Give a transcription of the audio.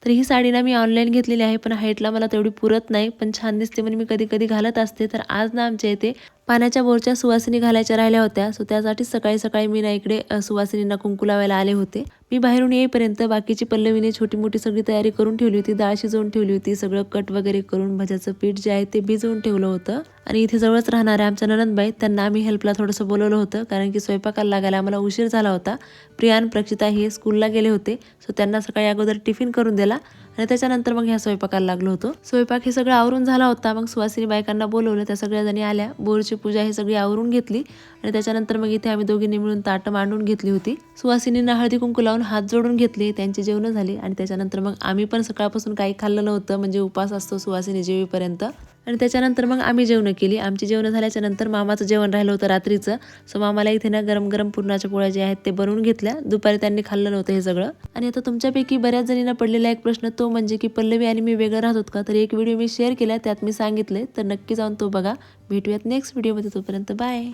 तर ही साडी ना मी ऑनलाईन घेतलेली आहे, पण हाईटला मला तेवढी पुरत नाही, पण छान दिसते म्हणून मी कधी कधी घालत असते. तर आज ना आमच्या इथे पाण्याच्या बोरच्या सुवासिनी घालायच्या राहिल्या होत्या, सो त्यासाठी सकाळी सकाळी मी ना इकडे सुवासिनींना कुंकू लावायला आले होते. मी बाहेरून येईपर्यंत बाकीची पल्लवीने छोटी मोठी सगळी तयारी करून ठेवली होती. डाळ शिजवून ठेवली होती, सगळं कट वगैरे करून भज्याचं पीठ जे आहे ते भिजवून ठेवलं होतं. आणि इथे जवळच राहणाऱ्या आमच्या ननंदबाई, त्यांना आम्ही हेल्पला थोडंसं बोलवलं होतं, कारण की स्वयंपाकाला लागायला आम्हाला उशीर झाला होता. प्रियान प्रक्षिता हे स्कूलला गेले होते, सो त्यांना सकाळी अगोदर टिफिन करून दिला आणि त्याच्यानंतर मग ह्या स्वयंपाकाला लागलो होतो. स्वयंपाक हे सगळं आवरून झाला होता. मग सुवासिनी बायकांना बोलवलं, त्या सगळ्या जणी आल्या, बोरची पूजा ही सगळी आवरून घेतली आणि त्याच्यानंतर मग इथे आम्ही दोघींनी मिळून ताटं मांडून घेतली होती. सुवासिनींना हळदी कुंकू लावून हात जोडून घेतले, त्यांची जेवणं झाली आणि त्याच्यानंतर मग आम्ही पण सकाळपासून काही खाल्लं नव्हतं, म्हणजे उपास असतो सुवासिनी जेवीपर्यंत. आणि त्याच्यानंतर मग आम्ही जेवणं केली. आमची जेवणं झाल्याच्या नंतर मामाचं जेवण राहिलं होतं रात्रीचं, सो मामाला इथे ना गरम गरम पुरणाच्या पोळ्या जे आहेत ते बनवून घेतल्या. दुपारी त्यांनी खाल्लं नव्हतं हे सगळं. आणि आता तुमच्यापैकी बऱ्याच जणींना पडलेला एक प्रश्न, तो म्हणजे की पल्लवी आणि मी वेगळं राहत का? तर एक व्हिडिओ मी शेअर केला, त्यात मी सांगितले, तर नक्की जाऊन तो बघा. भेटूयात नेक्स्ट व्हिडिओमध्ये, तोपर्यंत बाय.